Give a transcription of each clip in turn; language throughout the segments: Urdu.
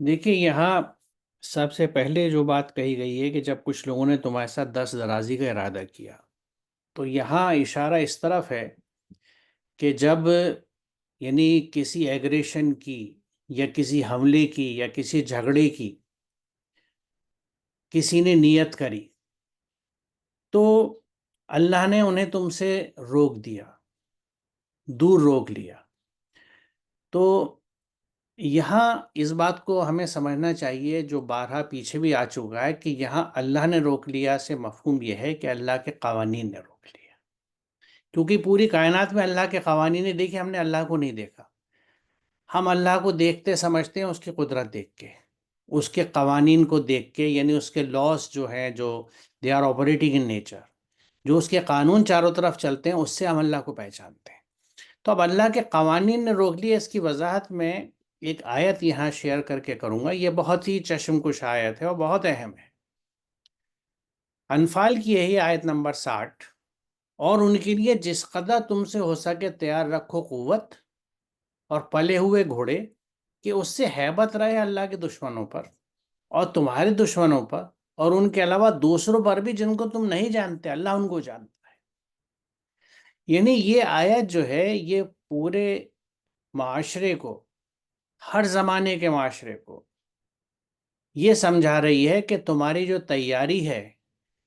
دیکھیے یہاں سب سے پہلے جو بات کہی گئی ہے کہ جب کچھ لوگوں نے تمہارے ساتھ دست درازی کا ارادہ کیا، تو یہاں اشارہ اس طرف ہے کہ جب یعنی کسی ایگریشن کی یا کسی حملے کی یا کسی جھگڑے کی کسی نے نیت کری، تو اللہ نے انہیں تم سے روک دیا، دور روک لیا۔ تو یہاں اس بات کو ہمیں سمجھنا چاہیے، جو بارہا پیچھے بھی آ چکا ہے، کہ یہاں اللہ نے روک لیا سے مفہوم یہ ہے کہ اللہ کے قوانین نے روک لیا، کیونکہ پوری کائنات میں اللہ کے قوانین دیکھے، ہم نے اللہ کو نہیں دیکھا۔ ہم اللہ کو دیکھتے سمجھتے ہیں اس کی قدرت دیکھ کے، اس کے قوانین کو دیکھ کے، یعنی اس کے لاس جو ہیں، جو they are operating in nature, جو اس کے قانون چاروں طرف چلتے ہیں، اس سے ہم اللہ کو پہچانتے ہیں۔ تو اب اللہ کے قوانین نے روک لیا، اس کی وضاحت میں ایک آیت یہاں شیئر کر کے کروں گا۔ یہ بہت ہی چشم کش آیت ہے اور بہت اہم ہے۔ انفال کی یہی آیت نمبر 60، اور ان کے لیے جس قدر تم سے ہو سکے تیار رکھو قوت اور پلے ہوئے گھوڑے، کہ اس سے ہیبت رہے اللہ کے دشمنوں پر اور تمہارے دشمنوں پر، اور ان کے علاوہ دوسروں پر بھی جن کو تم نہیں جانتے، اللہ ان کو جانتا ہے۔ یعنی یہ آیت جو ہے، یہ پورے معاشرے کو، ہر زمانے کے معاشرے کو یہ سمجھا رہی ہے کہ تمہاری جو تیاری ہے،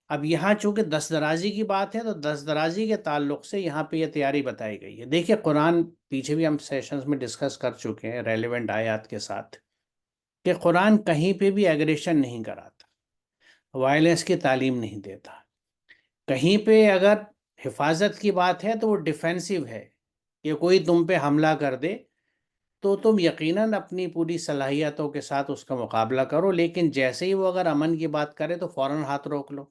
اب یہاں چونکہ دست درازی کی بات ہے، تو دست درازی کے تعلق سے یہاں پہ یہ تیاری بتائی گئی ہے۔ دیکھیے قرآن، پیچھے بھی ہم سیشنز میں ڈسکس کر چکے ہیں ریلیونٹ آیات کے ساتھ، کہ قرآن کہیں پہ بھی ایگریشن نہیں کراتا، وائلنس کی تعلیم نہیں دیتا۔ کہیں پہ اگر حفاظت کی بات ہے تو وہ ڈیفینسو ہے، کہ کوئی تم پہ حملہ کر دے تو تم یقیناً اپنی پوری صلاحیتوں کے ساتھ اس کا مقابلہ کرو، لیکن جیسے ہی وہ اگر امن کی بات کرے تو فوراً ہاتھ روک لو،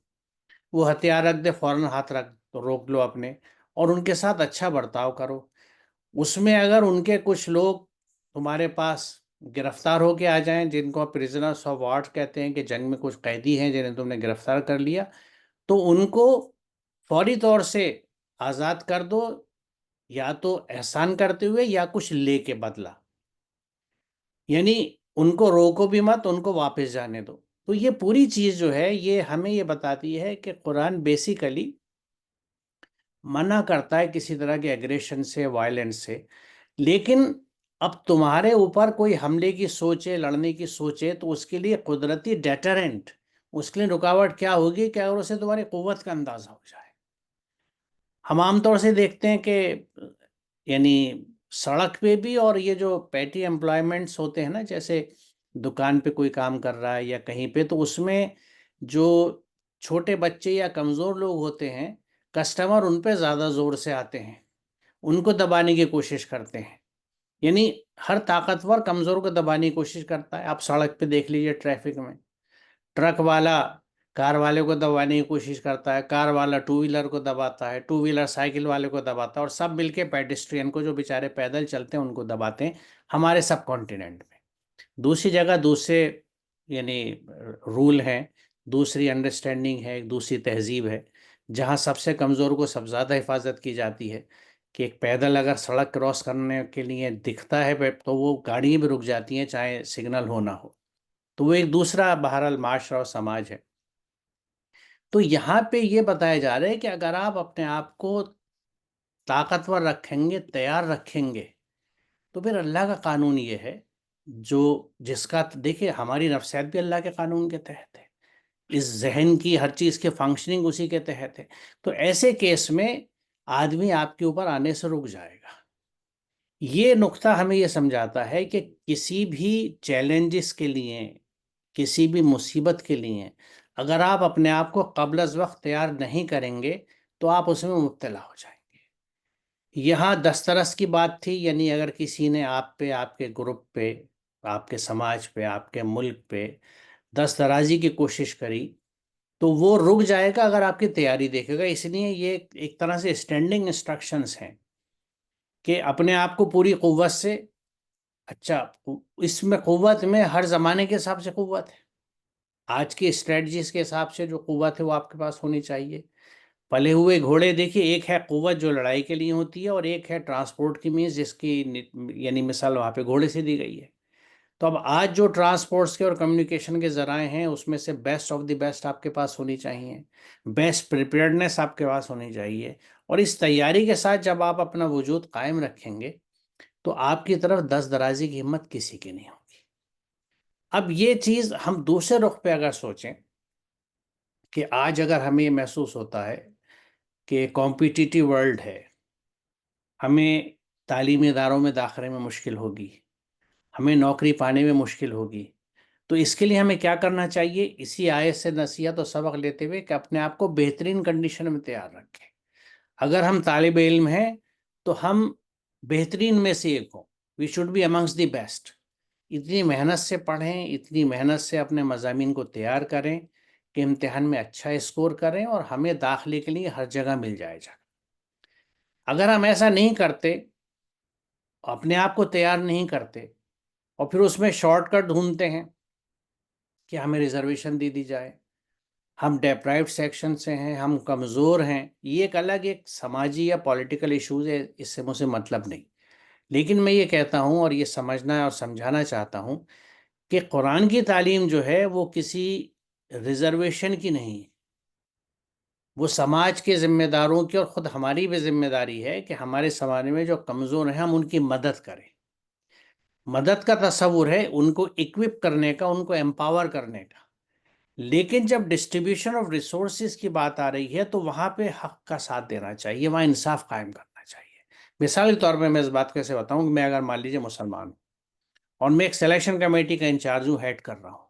وہ ہتھیار رکھ دے فوراً ہاتھ روک لو اپنے، اور ان کے ساتھ اچھا برتاؤ کرو۔ اس میں اگر ان کے کچھ لوگ تمہارے پاس گرفتار ہو کے آ جائیں، جن کو پرزنرس آف وار کہتے ہیں، کہ جنگ میں کچھ قیدی ہیں جنہیں تم نے گرفتار کر لیا، تو ان کو فوری طور سے آزاد کر دو، یا تو احسان کرتے ہوئے یا کچھ لے کے بدلہ، یعنی ان کو روکو بھی مت، ان کو واپس جانے دو۔ تو یہ پوری چیز جو ہے، یہ ہمیں یہ بتاتی ہے کہ قرآن بیسیکلی منع کرتا ہے کسی طرح کے ایگریشن سے، وائلنس سے، لیکن اب تمہارے اوپر کوئی حملے کی سوچے، لڑنے کی سوچے، تو اس کے لیے قدرتی ڈیٹرنٹ، اس کے لیے رکاوٹ کیا ہوگی کہ اگر اسے تمہاری قوت کا اندازہ ہو جائے۔ ہم عام طور سے دیکھتے ہیں کہ یعنی سڑک پہ بھی، اور یہ جو پیٹی امپلائمنٹس ہوتے ہیں نا، جیسے دکان پہ کوئی کام کر رہا ہے یا کہیں پہ، تو اس میں جو چھوٹے بچے یا کمزور لوگ ہوتے ہیں، کسٹمر ان پہ زیادہ زور سے آتے ہیں، ان کو دبانے کی کوشش کرتے ہیں۔ یعنی ہر طاقتور کمزور کو دبانے کی کوشش کرتا ہے۔ آپ سڑک پہ دیکھ لیجئے، ٹریفک میں ٹرک والا کار والے کو دبانے کی کوشش کرتا ہے، کار والا ٹو ویلر کو دباتا ہے، ٹو ویلر سائیکل والے کو دباتا ہے، اور سب مل کے پیڈسٹرین کو، جو بیچارے پیدل چلتے ہیں، ان کو دباتے ہیں ہمارے سب کانٹیننٹ میں۔ دوسری جگہ دوسرے یعنی رول ہیں، دوسری انڈرسٹینڈنگ ہے، ایک دوسری تہذیب ہے، جہاں سب سے کمزور کو سب زیادہ حفاظت کی جاتی ہے، کہ ایک پیدل اگر سڑک کراس کرنے کے لیے دکھتا ہے تو وہ گاڑیاں بھی رک جاتی ہیں، چاہے سگنل ہو نہ ہو۔ تو وہ ایک دوسرا بہرحال معاشرہ اور سماج ہے۔ تو یہاں پہ یہ بتایا جا رہا ہے کہ اگر آپ اپنے آپ کو طاقتور رکھیں گے، تیار رکھیں گے، تو پھر اللہ کا قانون یہ ہے، جو جس کا دیکھیں ہماری نفسیات بھی اللہ کے قانون کے تحت ہے، اس ذہن کی ہر چیز کے فنکشننگ اسی کے تحت ہے۔ تو ایسے کیس میں آدمی آپ کے اوپر آنے سے رک جائے گا۔ یہ نقطہ ہمیں یہ سمجھاتا ہے کہ کسی بھی چیلنجز کے لیے، کسی بھی مصیبت کے لیے، اگر آپ اپنے آپ کو قبل از وقت تیار نہیں کریں گے تو آپ اس میں مبتلا ہو جائیں گے۔ یہاں دسترس کی بات تھی، یعنی اگر کسی نے آپ پہ، آپ کے گروپ پہ، آپ کے سماج پہ، آپ کے ملک پہ دست درازی کی کوشش کری، تو وہ رک جائے گا اگر آپ کی تیاری دیکھے گا۔ اس لیے یہ ایک طرح سے اسٹینڈنگ انسٹرکشنز ہیں کہ اپنے آپ کو پوری قوت سے، اچھا اس میں قوت میں ہر زمانے کے حساب سے قوت ہے، آج کی اسٹریٹجیز کے حساب سے جو قوت ہے وہ آپ کے پاس ہونی چاہیے۔ پلے ہوئے گھوڑے، دیکھیے ایک ہے قوت جو لڑائی کے لیے ہوتی ہے، اور ایک ہے ٹرانسپورٹ کی مینز، جس کی یعنی مثال وہاں پہ گھوڑے سے دی گئی ہے۔ تو اب آج جو ٹرانسپورٹس کے اور کمیونیکیشن کے ذرائع ہیں اس میں سے بیسٹ آف دی بیسٹ آپ کے پاس ہونی چاہیے، بیسٹ پریپیئرڈنیس آپ کے پاس ہونی چاہیے، اور اس تیاری کے ساتھ جب آپ اپنا وجود قائم رکھیں گے تو آپ کی طرف دست درازی کی ہمت کسی کی نہیں ہوگی۔ اب یہ چیز ہم دوسرے رخ پہ اگر سوچیں کہ آج اگر ہمیں یہ محسوس ہوتا ہے کہ کمپیٹیٹیو ورلڈ ہے، ہمیں تعلیمی اداروں میں داخلے میں مشکل ہوگی، ہمیں نوکری پانے میں مشکل ہوگی، تو اس کے لیے ہمیں کیا کرنا چاہیے؟ اسی آیت سے نصیحت اور سبق لیتے ہوئے کہ اپنے آپ کو بہترین کنڈیشن میں تیار رکھیں۔ اگر ہم طالب علم ہیں تو ہم بہترین میں سے ایک ہوں، we should be amongst the best. اتنی محنت سے پڑھیں، اتنی محنت سے اپنے مضامین کو تیار کریں کہ امتحان میں اچھا اسکور کریں اور ہمیں داخلے کے لیے ہر جگہ مل جائے جا۔ اگر ہم ایسا نہیں کرتے، اپنے آپ کو تیار نہیں کرتے اور پھر اس میں شارٹ کٹ ڈھونڈتے ہیں کہ ہمیں ریزرویشن دی جائے، ہم ڈیپرائیوڈ سیکشن سے ہیں، ہم کمزور ہیں، یہ ایک الگ ایک سماجی یا پولیٹیکل ایشوز ہے، اس سے مجھے مطلب نہیں۔ لیکن میں یہ کہتا ہوں اور یہ سمجھنا اور سمجھانا چاہتا ہوں کہ قرآن کی تعلیم جو ہے وہ کسی ریزرویشن کی نہیں، وہ سماج کے ذمہ داروں کی اور خود ہماری بھی ذمہ داری ہے کہ ہمارے سماج میں جو کمزور ہیں ہم ان کی مدد کریں۔ مدد کا تصور ہے ان کو اکوپ کرنے کا، ان کو امپاور کرنے کا، لیکن جب ڈسٹریبیوشن آف ریسورسز کی بات آ رہی ہے تو وہاں پہ حق کا ساتھ دینا چاہیے، وہاں انصاف قائم کرنا چاہیے۔ مثال کے طور پہ میں اس بات کیسے بتاؤں کہ میں اگر مان لیجیے مسلمان ہوں اور میں ایک سلیکشن کمیٹی کا انچارج ہوں، ہیڈ کر رہا ہوں،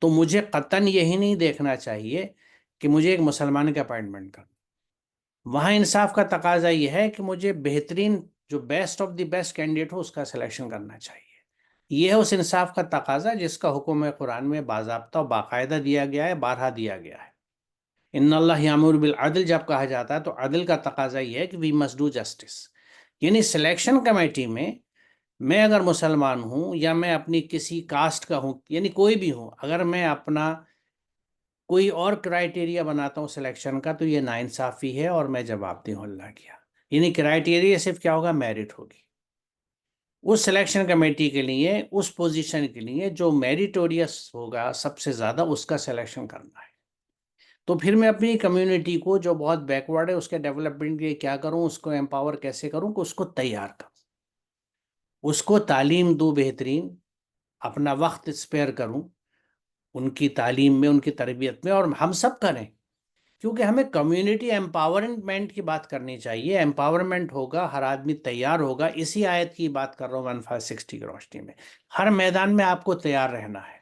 تو مجھے قطعاً یہی نہیں دیکھنا چاہیے کہ مجھے ایک مسلمان کا اپائنٹمنٹ کرنا۔ وہاں انصاف کا تقاضا یہ ہے کہ مجھے بہترین جو best of the best candidate ہو اس کا سلیکشن کرنا چاہیے۔ یہ ہے اس انصاف کا تقاضا جس کا حکم قرآن میں باضابطہ و باقاعدہ دیا گیا ہے، بارہا دیا گیا ہے۔ ان اللہ یامر بالعدل جب کہا جاتا ہے تو عدل کا تقاضا یہ ہے کہ وی مسٹ ڈو جسٹس، یعنی سلیکشن کمیٹی میں اگر مسلمان ہوں یا میں اپنی کسی کاسٹ کا ہوں، یعنی کوئی بھی ہوں، اگر میں اپنا کوئی اور کرائیٹیریا بناتا ہوں سلیکشن کا تو یہ ناانصافی ہے اور میں جواب دہ ہوں اللہ کیا۔ یعنی کرائیٹیریا صرف کیا ہوگا؟ میرٹ ہوگی۔ اس سلیکشن کمیٹی کے لیے، اس پوزیشن کے لیے جو میریٹوریس ہوگا سب سے زیادہ، اس کا سلیکشن کرنا ہے۔ تو پھر میں اپنی کمیونٹی کو جو بہت بیکورڈ ہے اس کے ڈیولپمنٹ کے لیے کیا کروں؟ اس کو امپاور کیسے کروں کہ اس کو تیار کروں، اس کو تعلیم دوں بہترین، اپنا وقت اسپیئر کروں ان کی تعلیم میں، ان کی تربیت میں، اور ہم سب کریں، کیونکہ ہمیں کمیونٹی امپاورمنٹ کی بات کرنی چاہیے۔ امپاورمنٹ ہوگا، ہر آدمی تیار ہوگا، اسی آیت کی بات کر رہا ہوں 1560 کی روشنی میں۔ ہر میدان میں آپ کو تیار رہنا ہے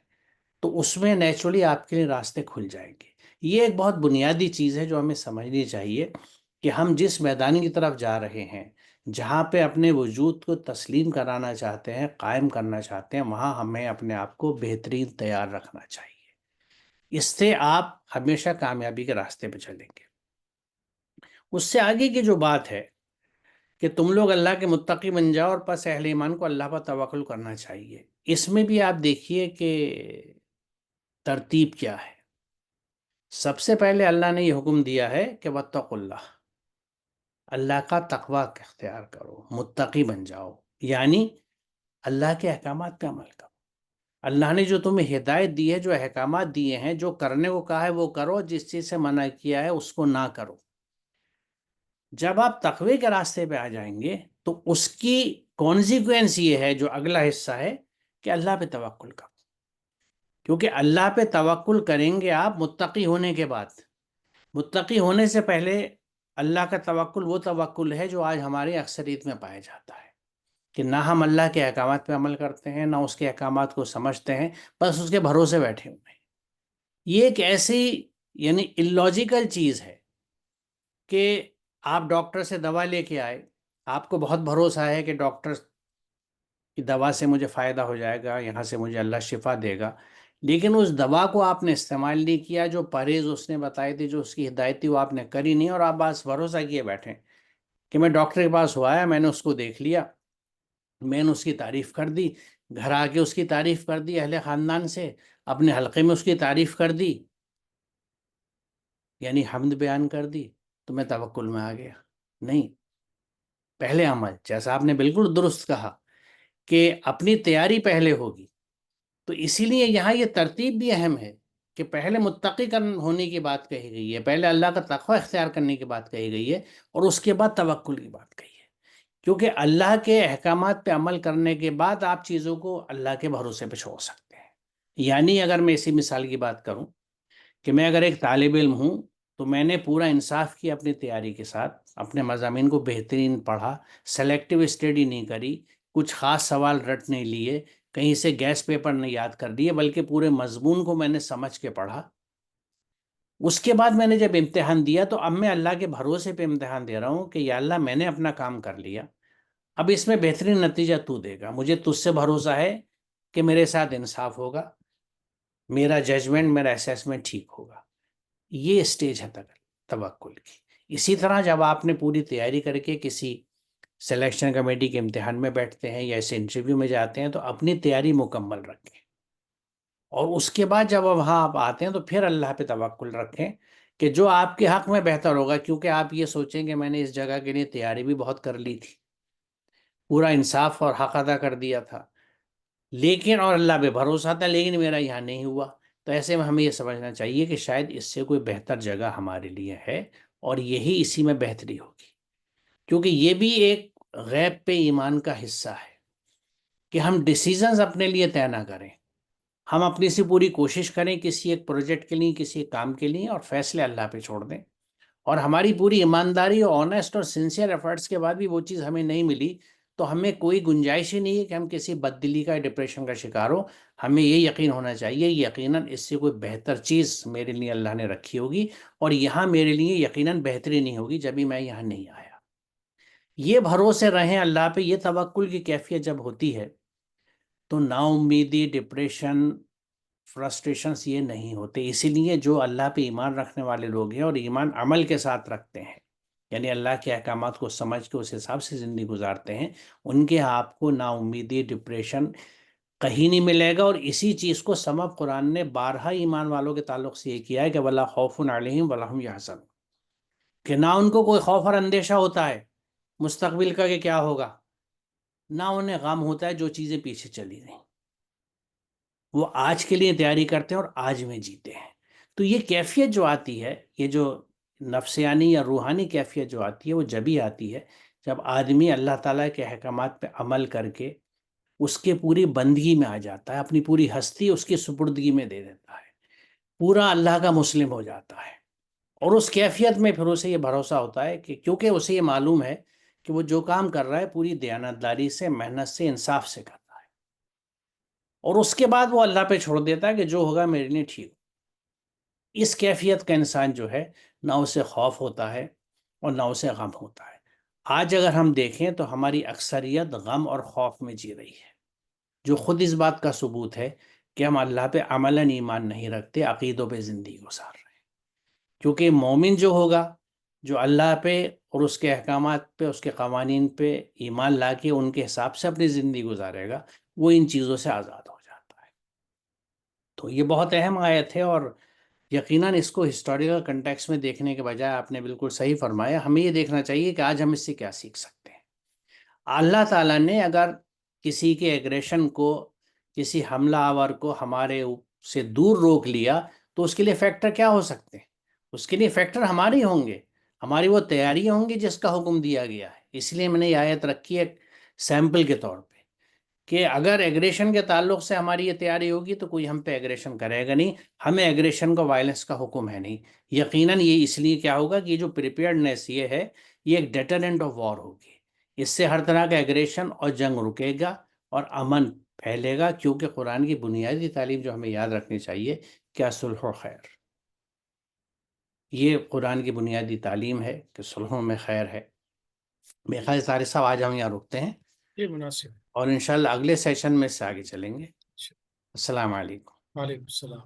تو اس میں نیچرلی آپ کے لیے راستے کھل جائیں گے۔ یہ ایک بہت بنیادی چیز ہے جو ہمیں سمجھنی چاہیے کہ ہم جس میدان کی طرف جا رہے ہیں، جہاں پہ اپنے وجود کو تسلیم کرانا چاہتے ہیں، قائم کرنا چاہتے ہیں، وہاں ہمیں اپنے آپ کو بہترین تیار رکھنا چاہیے۔ اس سے آپ ہمیشہ کامیابی کے راستے پہ چلیں گے۔ اس سے آگے کی جو بات ہے کہ تم لوگ اللہ کے متقی بن جاؤ اور پس اہل ایمان کو اللہ پر توکل کرنا چاہیے، اس میں بھی آپ دیکھیے کہ ترتیب کیا ہے۔ سب سے پہلے اللہ نے یہ حکم دیا ہے کہ واتقوا اللہ، اللہ کا تقوی اختیار کرو، متقی بن جاؤ، یعنی اللہ کے احکامات پہ عمل کرو۔ اللہ نے جو تمہیں ہدایت دی ہے، جو احکامات دیے ہیں، جو کرنے کو کہا ہے وہ کرو، جس چیز سے منع کیا ہے اس کو نہ کرو۔ جب آپ تقوی کے راستے پہ آ جائیں گے تو اس کی کانسیکوینس یہ ہے، جو اگلا حصہ ہے، کہ اللہ پہ توکل کرو، کیونکہ اللہ پہ توکل کریں گے آپ متقی ہونے کے بعد۔ متقی ہونے سے پہلے اللہ کا توکل وہ توکل ہے جو آج ہماری اکثریت میں پایا جاتا ہے، کہ نہ ہم اللہ کے احکامات پہ عمل کرتے ہیں، نہ اس کے احکامات کو سمجھتے ہیں، بس اس کے بھروسے بیٹھے ہوئے ہیں۔ یہ ایک ایسی یعنی اللاجیکل چیز ہے کہ آپ ڈاکٹر سے دوا لے کے آئے، آپ کو بہت بھروسہ ہے کہ ڈاکٹر کی دوا سے مجھے فائدہ ہو جائے گا، یہاں سے مجھے اللہ شفا دے گا، لیکن اس دوا کو آپ نے استعمال نہیں کیا، جو پرہیز اس نے بتائی تھی، جو اس کی ہدایت تھی، وہ آپ نے کری نہیں، اور آپ بس بھروسہ کیے بیٹھے کہ میں ڈاکٹر کے پاس ہوا ہے، میں نے اس کو دیکھ لیا، میں نے اس کی تعریف کر دی، گھر آ کے اس کی تعریف کر دی، اہل خاندان سے اپنے حلقے میں اس کی تعریف کر دی، یعنی حمد بیان کر دی، تو میں توکل میں آ گیا؟ نہیں، پہلے عمل، جیسا آپ نے بالکل درست کہا کہ اپنی تیاری پہلے ہوگی، تو اسی لیے یہاں یہ ترتیب بھی اہم ہے کہ پہلے متقی ہونے کی بات کہی گئی ہے، پہلے اللہ کا تقوی اختیار کرنے کی بات کہی گئی ہے، اور اس کے بعد توکل کی بات کہی ہے، کیونکہ اللہ کے احکامات پہ عمل کرنے کے بعد آپ چیزوں کو اللہ کے بھروسے پہ چھوڑ سکتے ہیں۔ یعنی اگر میں اسی مثال کی بات کروں کہ میں اگر ایک طالب علم ہوں تو میں نے پورا انصاف کیا اپنی تیاری کے ساتھ، اپنے مضامین کو بہترین پڑھا، سلیکٹیو اسٹڈی نہیں کری، کچھ خاص سوال رٹ نہیں لیے، کہیں سے گیس پیپر نہیں یاد کر دیے، بلکہ پورے مضمون کو میں نے سمجھ کے پڑھا۔ اس کے بعد میں نے جب امتحان دیا تو اب میں اللہ کے بھروسے پہ امتحان دے رہا ہوں کہ یا اللہ میں نے اپنا کام کر لیا، اب اس میں بہترین نتیجہ تو دے گا، مجھے تجھ سے بھروسہ ہے کہ میرے ساتھ انصاف ہوگا، میرا ججمنٹ، میرا اسیسمنٹ ٹھیک ہوگا۔ یہ اسٹیج ہے توکل کی۔ اسی طرح جب آپ نے پوری تیاری کر کے کسی سلیکشن کمیٹی کے امتحان میں بیٹھتے ہیں یا ایسے انٹرویو میں جاتے ہیں تو اپنی تیاری مکمل رکھیں، اور اس کے بعد جب وہاں آپ آتے ہیں تو پھر اللہ پہ توکل رکھیں کہ جو آپ کے حق میں بہتر ہوگا، کیونکہ آپ یہ سوچیں کہ میں نے اس جگہ کے لیے تیاری بھی بہت کر لی تھی، پورا انصاف اور حق ادا کر دیا تھا، لیکن اور اللہ پہ بھروسہ تھا، لیکن میرا یہاں نہیں ہوا، تو ایسے میں ہمیں یہ سمجھنا چاہیے کہ شاید اس سے کوئی بہتر جگہ ہمارے لیے ہے، اور یہی اسی میں بہتری ہوگی، کیونکہ یہ بھی ایک غیب پہ ایمان کا حصہ ہے کہ ہم ڈیسیزنز اپنے لیے طے نہ کریں، ہم اپنی سے پوری کوشش کریں کسی ایک پروجیکٹ کے لیے، کسی ایک کام کے لیے، اور فیصلے اللہ پہ چھوڑ دیں، اور ہماری پوری ایمانداری اور آنیسٹ اور سنسیئر ایفرٹس کے بعد بھی وہ چیز ہمیں نہیں ملی تو ہمیں کوئی گنجائش ہی نہیں ہے کہ ہم کسی بددلی کا، ڈپریشن کا شکار ہو۔ ہمیں یہ یقین ہونا چاہیے یقیناً اس سے کوئی بہتر چیز میرے لیے اللہ نے رکھی ہوگی، اور یہاں میرے لیے یقیناً بہتری نہیں ہوگی جبھی میں یہاں نہیں آیا۔ یہ بھروسے رہیں اللہ پہ، یہ توکل کی کیفیت جب ہوتی ہے تو نا امیدی، ڈپریشن، فرسٹریشنز یہ نہیں ہوتے۔ اسی لیے جو اللہ پہ ایمان رکھنے والے لوگ ہیں اور ایمان عمل کے ساتھ رکھتے ہیں، یعنی اللہ کے احکامات کو سمجھ کے اس حساب سے زندگی گزارتے ہیں، ان کے آپ کو نا امیدی، ڈپریشن کہیں نہیں ملے گا۔ اور اسی چیز کو سبب قرآن نے بارہا ایمان والوں کے تعلق سے یہ کیا ہے کہ وَلَا خَوْفٌ عَلَيْهِمْ وَلَا هُمْ يَحْزَنُونَ، کہ نہ ان کو کوئی خوف اور اندیشہ ہوتا ہے مستقبل کا کہ کیا ہوگا، نہ انہیں غم ہوتا ہے جو چیزیں پیچھے چلی گئیں، وہ آج کے لیے تیاری کرتے ہیں اور آج میں جیتے ہیں۔ تو یہ کیفیت جو آتی ہے، یہ جو نفسیانی یا روحانی کیفیت جو آتی ہے، وہ جبھی آتی ہے جب آدمی اللہ تعالیٰ کے احکامات پہ عمل کر کے اس کے پوری بندگی میں آ جاتا ہے، اپنی پوری ہستی اس کی سپردگی میں دے دیتا ہے، پورا اللہ کا مسلم ہو جاتا ہے، اور اس کیفیت میں پھر اسے یہ بھروسہ ہوتا ہے کہ کیونکہ اسے یہ معلوم ہے کہ وہ جو کام کر رہا ہے پوری دیانتداری سے، محنت سے، انصاف سے کر رہا ہے، اور اس کے بعد وہ اللہ پہ چھوڑ دیتا ہے کہ جو ہوگا میرے لیے ٹھیک ہو۔ اس کیفیت کا انسان جو ہے نہ اسے خوف ہوتا ہے اور نہ اسے غم ہوتا ہے۔ آج اگر ہم دیکھیں تو ہماری اکثریت غم اور خوف میں جی رہی ہے، جو خود اس بات کا ثبوت ہے کہ ہم اللہ پہ عملاً ایمان نہیں رکھتے، عقیدوں پہ زندگی گزار رہے ہیں۔ کیونکہ مومن جو ہوگا، جو اللہ پہ اور اس کے احکامات پہ، اس کے قوانین پہ ایمان لا کے ان کے حساب سے اپنی زندگی گزارے گا، وہ ان چیزوں سے آزاد ہو جاتا ہے۔ تو یہ بہت اہم آیت ہے، اور یقیناً اس کو ہسٹوریکل کنٹیکس میں دیکھنے کے بجائے آپ نے بالکل صحیح فرمایا، ہمیں یہ دیکھنا چاہیے کہ آج ہم اس سے کیا سیکھ سکتے ہیں۔ اللہ تعالیٰ نے اگر کسی کے ایگریشن کو، کسی حملہ آور کو ہمارے سے دور روک لیا تو اس کے لیے فیکٹر کیا ہو سکتے ہیں؟ اس کے لیے فیکٹر ہمارے ہوں گے، ہماری وہ تیاریاں ہوں گی جس کا حکم دیا گیا ہے۔ اس لیے میں نے یہ آیت رکھی ہے سیمپل کے طور پہ کہ اگر ایگریشن کے تعلق سے ہماری یہ تیاری ہوگی تو کوئی ہم پہ ایگریشن کرے گا نہیں، ہمیں ایگریشن کو وائلنس کا حکم ہے نہیں۔ یقیناً یہ اس لیے کیا ہوگا کہ یہ جو پریپیئرڈنیس یہ ہے، یہ ایک ڈیٹرنٹ آف وار ہوگی، اس سے ہر طرح کا ایگریشن اور جنگ رکے گا اور امن پھیلے گا، کیونکہ قرآن کی بنیادی تعلیم جو ہمیں یاد رکھنی چاہیے، کیا صلح و خیر، یہ قرآن کی بنیادی تعلیم ہے کہ صلحوں میں خیر ہے۔ میرے خیال سے طارق صاحب آج ہم یہاں رکتے ہیں، یہ مناسب ہے۔ اور انشاءاللہ اگلے سیشن میں سے آگے چلیں گے۔ السلام علیکم۔ وعلیکم السلام۔